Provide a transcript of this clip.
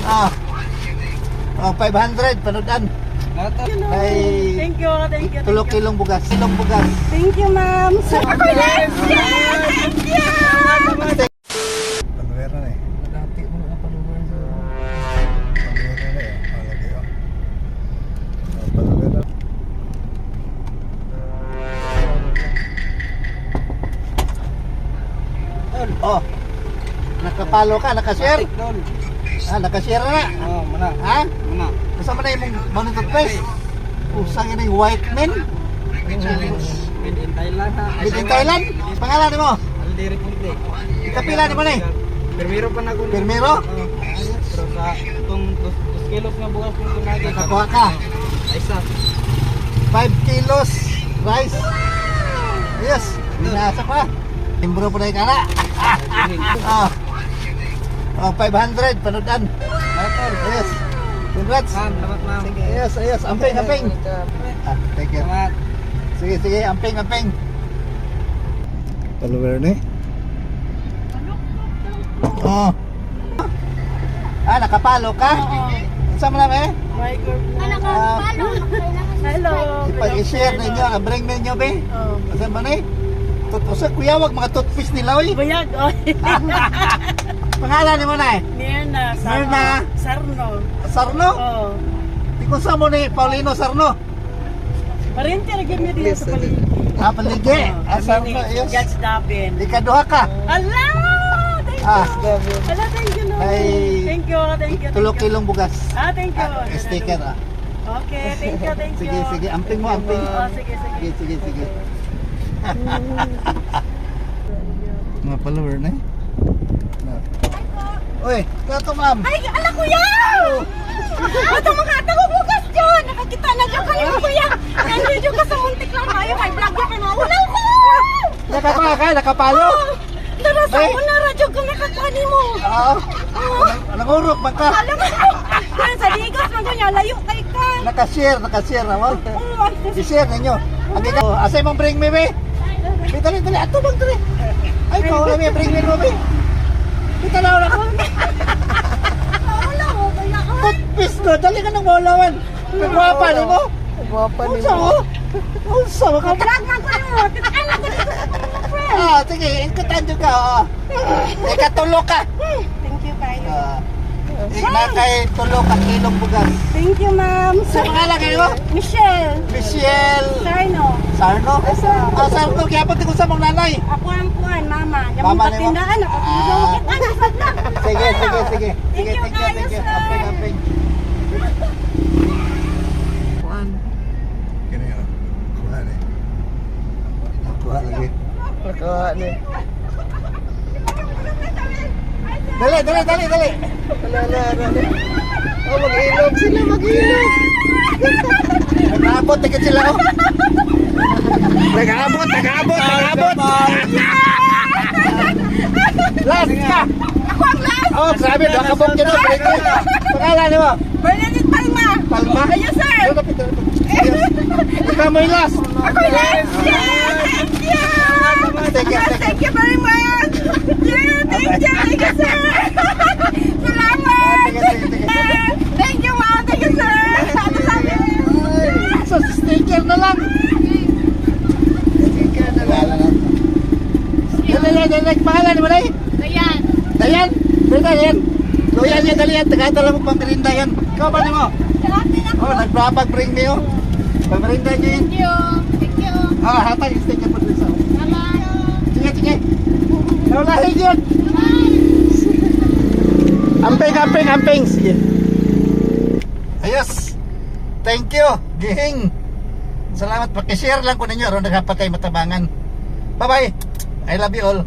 Ah. Oh, 500 panudan. Ay, Thank you. tulo kilong bugas. Kilong bugas. Thank you, ma'am. Ako yes! Thank you! Panuwera na eh. Dati mo na panuman sa Panuwera na eh. Malaki oh. Panuwera. Oh. Nakapalo ka, nakashare. doon. Nakashare na. Oh, mana. Ha? Mana. Kasama na yung monitor face. Usang yun yung white men. Made in Thailand ha. Made in Thailand. Pangalan mo? Alderi Punti. Ikapila naman eh. Permiro pa na ko. Permiro? Pero sa itong 2 kilos nga bukas mo kunagi. Nakakuha ka. Ay sa. 5 kilos rice. Yes. Binasa pa. Timbro pa na yung kara. Oh, 500 panudan. Yes. Congrats. Ma'am, salamat ma'am. Yes, yes. Amping. Thank you. Salamat. Sige. Amping. Follower ni. Oh. Nakapalo ka? Saan mo na eh? My girlfriend. Hello. Ipag-share ninyo, bring ninyo be. Saan mo na eh? Tutpusa, kuya, wag mga toothpaste nila oy. Bayag. Pangalan mo na eh? Mirna. Mirna. Sarno. Sarno? Oh. Di ko sa mo ni Paulino Sarno. Parente lagi niya dito sa paligid. Paligi. Sarno, yes. Judge Dapin. Ikaduha ka. Ala! Thank you. Ala, thank you, Lord. Ay, Thank you. Tulo kilong bugas. Thank you. Sticker Okay, thank you. Sige. Amping mo. Oh, sige. Sige. Mga follower na eh. Uy, kato ma'am. Ay, ala kuya! Ito mga atago bukas dyan! Nakakita na dyan kayo kuya! Nandiyo ka sa muntik lang kayo, may vlog ka na. Wala ko! Nakakuha ka, nakapalo. Tara sa una, radyo ka nakakani mo. Oo. Nangurok ba ka? Alam mo, yan sa Digos, maganya, layo kay ka. Nakashare naman. I-share ninyo. Ang ikaw, asay mong bring me be? Dali, ato bang dali. Ay, ko, may bring me mo be? Kita na ako. Wala mo, kaya ka. Toothpaste no, dali ka ng molawan. Pagwapa ni mo. Unsa mo? Unsa mo ka? Vlog man ko mo, titakan na ko dito sa mga friend. Sige, ikutan dyan ka. Ikatulo ka. Thank you kayo. Nakay tulo ka kilong bugas. Thank you, ma'am. Sa pangalan kayo? Michelle. Sarno? Sarno. Sarno, kaya pati ko sa mong nanay. Ako ang kuhan, mama. Yung Mama mga ni mo? tindaan, nakatulong kita na sa vlog. Sige. Thank you, sir. Amping. Kuhan. Kini yun. Kuhan eh. Kuhan lagi. Kuha ni. Dali. Oh, mag-ilog sila, mag-ilog. Nag-aabot, tigit sila oh. Nag-aabot. Last ka. Ako ang last. Oh, sabi, nakabok dyan oh. Pangalan mo? Bernadette Palma. Palma? Ayun, sir. Ikaw mo yung last. Ako yung last. Thank you. Thank you very much. Thank you, sir. Salamat. Thank you, ma'am. Thank you, sir. Ano sabi? So, sticker na lang. Dali. Pangalan mo na eh? Dayan. Dayan yan, dali yan. Tagatala mo pang merinda yan. Ikaw ba na mo? Oh, nagpapag-bring me oh. Pang merinda nyo yun. Thank you. Hatay yung sticker po dun sa. Salamat. Sige. Naulahin yun. Amping. Sige. Ayos. Thank you, Gihing. Salamat. Pakishare lang ko ninyo. Aron naghapat kayo matabangan. Bye-bye. I love you all.